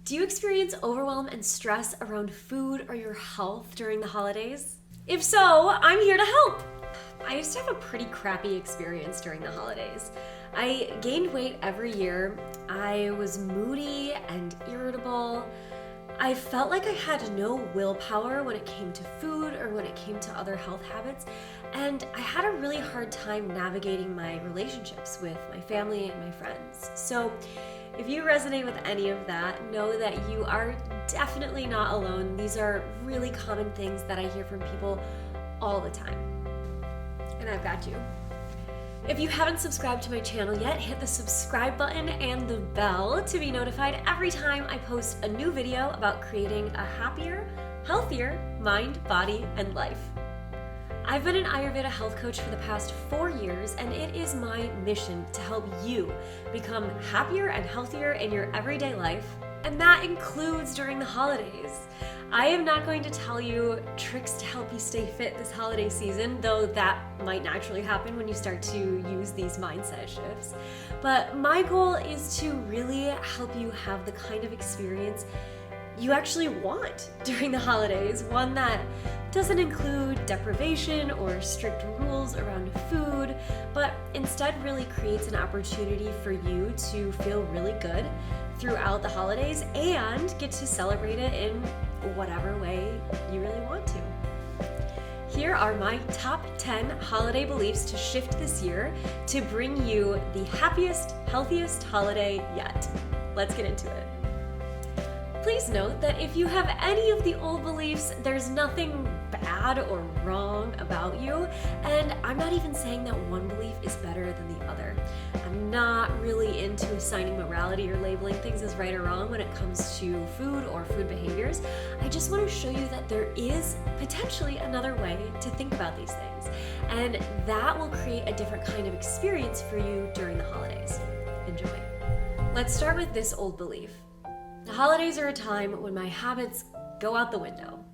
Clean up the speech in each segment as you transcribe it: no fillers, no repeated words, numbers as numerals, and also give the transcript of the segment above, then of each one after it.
Do you experience overwhelm and stress around food or your health during the holidays? If so, I'm here to help! I used to have a pretty crappy experience during the holidays. I gained weight every year. I was moody and irritable. I felt like I had no willpower when it came to food or when it came to other health habits, and I had a really hard time navigating my relationships with my family and my friends. So if you resonate with any of that, know that you are definitely not alone. These are really common things that I hear from people all the time. And I've got you. If you haven't subscribed to my channel yet, hit the subscribe button and the bell to be notified every time I post a new video about creating a happier, healthier mind, body, and life. I've been an Ayurveda health coach for the past 4 years, and it is my mission to help you become happier and healthier in your everyday life, and that includes during the holidays. I am not going to tell you tricks to help you stay fit this holiday season, though that might naturally happen when you start to use these mindset shifts. But my goal is to really help you have the kind of experience you actually want during the holidays, one that doesn't include deprivation or strict rules around food, but instead really creates an opportunity for you to feel really good throughout the holidays and get to celebrate it in whatever way you really want to. Here are my top 10 holiday beliefs to shift this year to bring you the happiest, healthiest holiday yet. Let's get into it. Please note that if you have any of the old beliefs, there's nothing bad or wrong about you, and I'm not even saying that one belief is better than the other. I'm not really into assigning morality or labeling things as right or wrong when it comes to food or food behaviors. I just want to show you that there is potentially another way to think about these things, and that will create a different kind of experience for you during the holidays. Enjoy. Let's start with this old belief. The holidays are a time when my habits go out the window.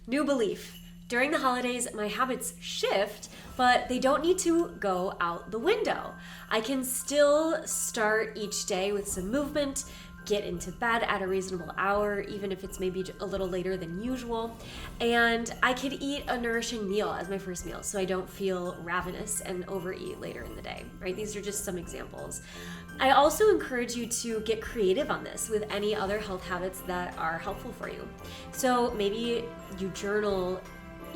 New belief. During the holidays, my habits shift, but they don't need to go out the window. I can still start each day with some movement, get into bed at a reasonable hour, even if it's maybe a little later than usual, and I could eat a nourishing meal as my first meal so I don't feel ravenous and overeat later in the day, right? These are just some examples. I also encourage you to get creative on this with any other health habits that are helpful for you. So maybe you journal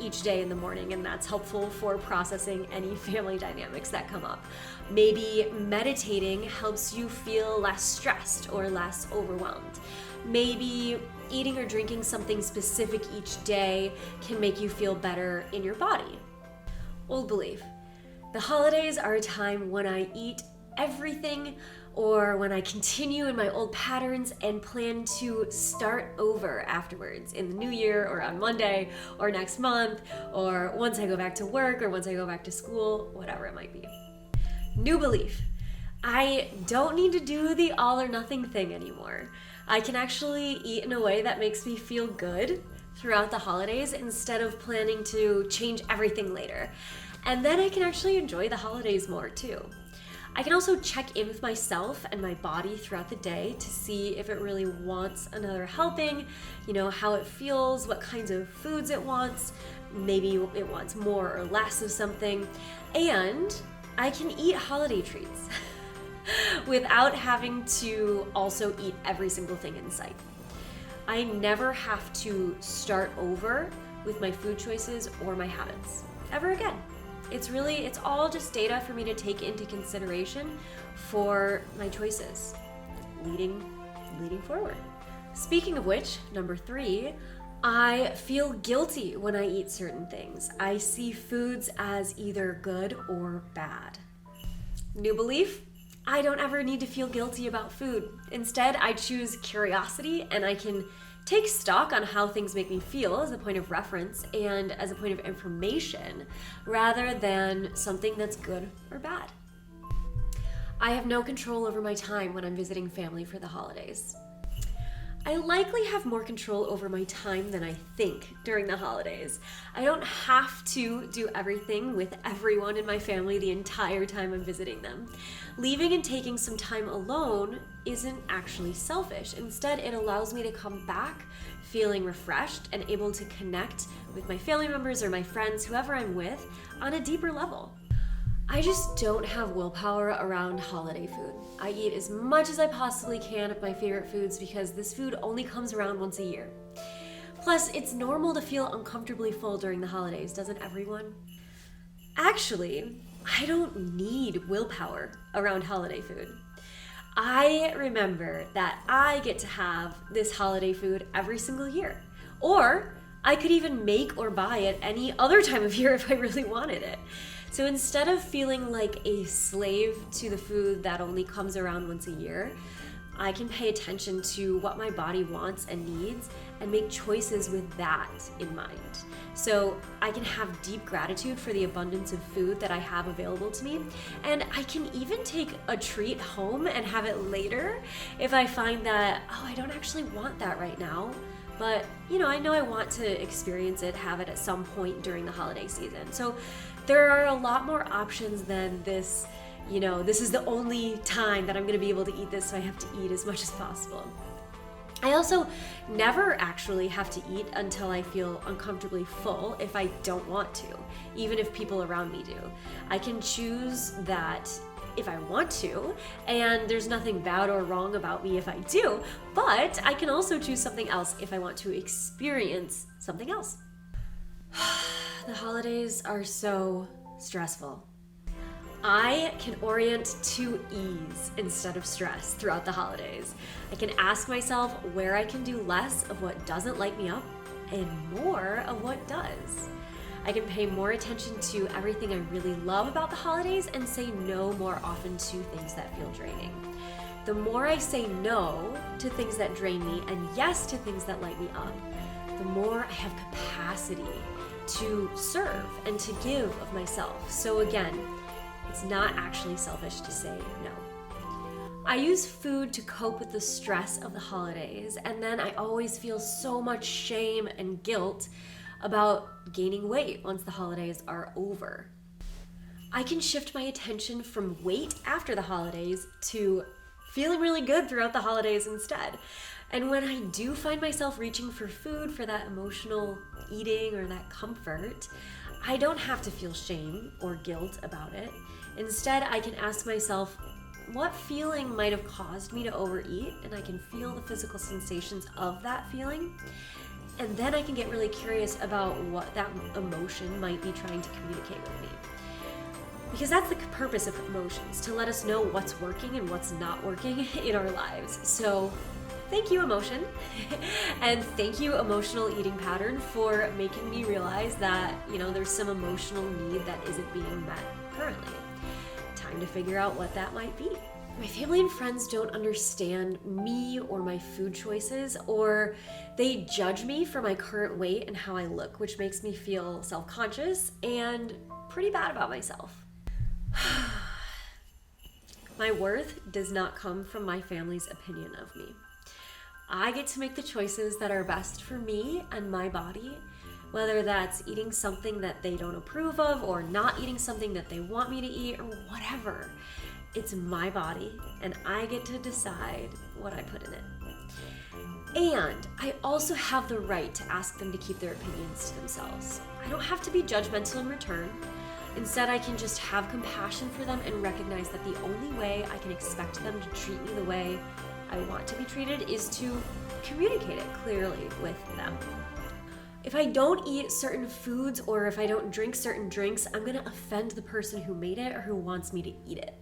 each day in the morning, and that's helpful for processing any family dynamics that come up. Maybe meditating helps you feel less stressed or less overwhelmed. Maybe eating or drinking something specific each day can make you feel better in your body. Old belief. The holidays are a time when I eat everything, or when I continue in my old patterns and plan to start over afterwards in the new year or on Monday or next month or once I go back to work or once I go back to school, whatever it might be. New belief. I don't need to do the all or nothing thing anymore. I can actually eat in a way that makes me feel good throughout the holidays instead of planning to change everything later. And then I can actually enjoy the holidays more too. I can also check in with myself and my body throughout the day to see if it really wants another helping, how it feels, what kinds of foods it wants, maybe it wants more or less of something, and I can eat holiday treats without having to also eat every single thing in sight. I never have to start over with my food choices or my habits ever again. It's all just data for me to take into consideration for my choices leading forward. Speaking of which, number 3, I feel guilty when I eat certain things. I see foods as either good or bad. New belief. I don't ever need to feel guilty about food. Instead, I choose curiosity, and I can take stock on how things make me feel as a point of reference and as a point of information rather than something that's good or bad. I have no control over my time when I'm visiting family for the holidays. I likely have more control over my time than I think during the holidays. I don't have to do everything with everyone in my family the entire time I'm visiting them. Leaving and taking some time alone isn't actually selfish. Instead, it allows me to come back feeling refreshed and able to connect with my family members or my friends, whoever I'm with, on a deeper level. I just don't have willpower around holiday food. I eat as much as I possibly can of my favorite foods because this food only comes around once a year. Plus, it's normal to feel uncomfortably full during the holidays, doesn't everyone? Actually, I don't need willpower around holiday food. I remember that I get to have this holiday food every single year. Or I could even make or buy it any other time of year if I really wanted it. So instead of feeling like a slave to the food that only comes around once a year, I can pay attention to what my body wants and needs and make choices with that in mind. So I can have deep gratitude for the abundance of food that I have available to me, and I can even take a treat home and have it later if I find that, I don't actually want that right now. But, I know I want to experience it, have it at some point during the holiday season. So there are a lot more options than this, this is the only time that I'm going to be able to eat this, so I have to eat as much as possible. I also never actually have to eat until I feel uncomfortably full if I don't want to, even if people around me do. I can choose that if I want to, and there's nothing bad or wrong about me if I do, but I can also choose something else if I want to experience something else. The holidays are so stressful. I can orient to ease instead of stress throughout the holidays. I can ask myself where I can do less of what doesn't light me up and more of what does. I can pay more attention to everything I really love about the holidays and say no more often to things that feel draining. The more I say no to things that drain me and yes to things that light me up, the more I have capacity to serve and to give of myself. So again, it's not actually selfish to say no. I use food to cope with the stress of the holidays, and then I always feel so much shame and guilt about gaining weight once the holidays are over. I can shift my attention from weight after the holidays to feeling really good throughout the holidays instead. And when I do find myself reaching for food for that emotional eating or that comfort, I don't have to feel shame or guilt about it. Instead, I can ask myself, what feeling might have caused me to overeat? And I can feel the physical sensations of that feeling. And then I can get really curious about what that emotion might be trying to communicate with me. Because that's the purpose of emotions, to let us know what's working and what's not working in our lives. So thank you, emotion. And thank you, emotional eating pattern, for making me realize that, there's some emotional need that isn't being met currently. Time to figure out what that might be. My family and friends don't understand me or my food choices, or they judge me for my current weight and how I look, which makes me feel self-conscious and pretty bad about myself. My worth does not come from my family's opinion of me. I get to make the choices that are best for me and my body, whether that's eating something that they don't approve of or not eating something that they want me to eat or whatever. It's my body, and I get to decide what I put in it. And I also have the right to ask them to keep their opinions to themselves. I don't have to be judgmental in return. Instead, I can just have compassion for them and recognize that the only way I can expect them to treat me the way I want to be treated is to communicate it clearly with them. If I don't eat certain foods or if I don't drink certain drinks, I'm going to offend the person who made it or who wants me to eat it.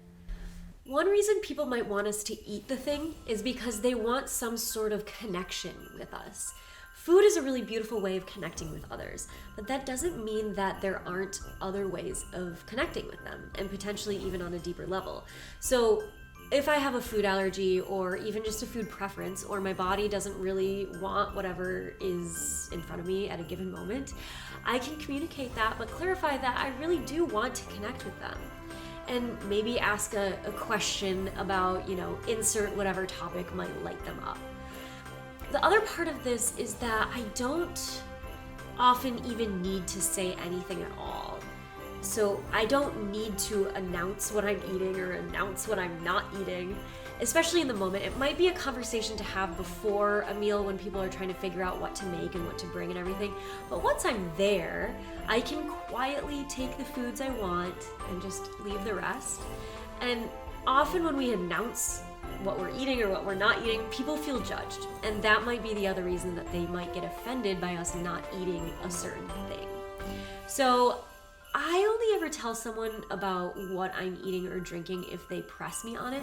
One reason people might want us to eat the thing is because they want some sort of connection with us. Food is a really beautiful way of connecting with others, but that doesn't mean that there aren't other ways of connecting with them, and potentially even on a deeper level. So if I have a food allergy or even just a food preference, or my body doesn't really want whatever is in front of me at a given moment, I can communicate that, but clarify that I really do want to connect with them. And maybe ask a question about, insert whatever topic might light them up. The other part of this is that I don't often even need to say anything at all. So I don't need to announce what I'm eating or announce what I'm not eating, especially in the moment. It might be a conversation to have before a meal when people are trying to figure out what to make and what to bring and everything. But once I'm there, I can quietly take the foods I want and just leave the rest. And often when we announce what we're eating or what we're not eating, people feel judged. And that might be the other reason that they might get offended by us not eating a certain thing. So I only ever tell someone about what I'm eating or drinking if they press me on it.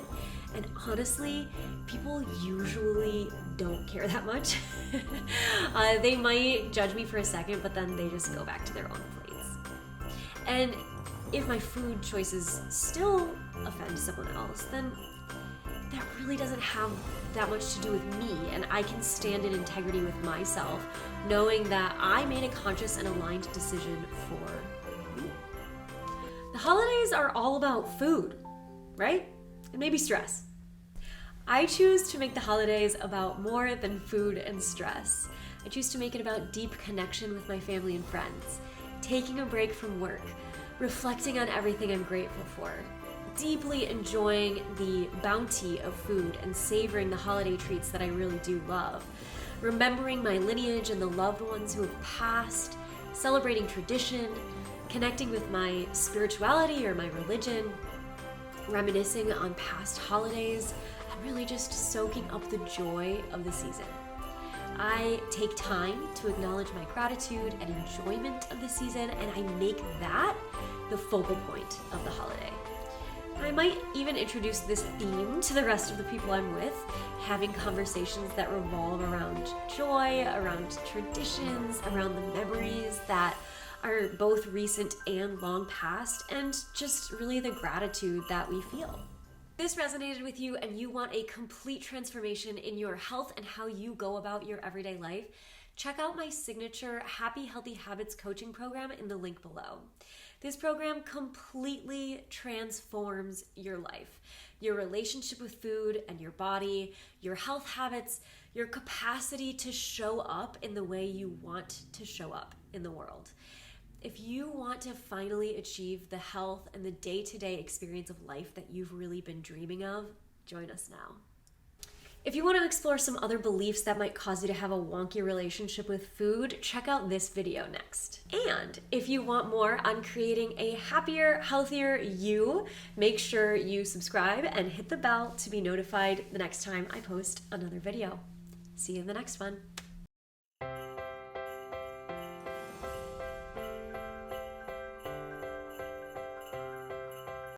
And honestly, people usually don't care that much. They might judge me for a second, but then they just go back to their own plates. And if my food choices still offend someone else, then that really doesn't have that much to do with me, and I can stand in integrity with myself, knowing that I made a conscious and aligned decision for me. The holidays are all about food, right? And maybe stress. I choose to make the holidays about more than food and stress. I choose to make it about deep connection with my family and friends, taking a break from work, reflecting on everything I'm grateful for, deeply enjoying the bounty of food and savoring the holiday treats that I really do love, remembering my lineage and the loved ones who have passed, celebrating tradition, connecting with my spirituality or my religion, reminiscing on past holidays, and really just soaking up the joy of the season. I take time to acknowledge my gratitude and enjoyment of the season, and I make that the focal point of the holiday. I might even introduce this theme to the rest of the people I'm with, having conversations that revolve around joy, around traditions, around the memories that are both recent and long past, and just really the gratitude that we feel. If this resonated with you and you want a complete transformation in your health and how you go about your everyday life, check out my signature Happy Healthy Habits coaching program in the link below. This program completely transforms your life, your relationship with food and your body, your health habits, your capacity to show up in the way you want to show up in the world. If you want to finally achieve the health and the day-to-day experience of life that you've really been dreaming of, join us now. If you want to explore some other beliefs that might cause you to have a wonky relationship with food, check out this video next. And if you want more on creating a happier, healthier you, make sure you subscribe and hit the bell to be notified the next time I post another video. See you in the next one.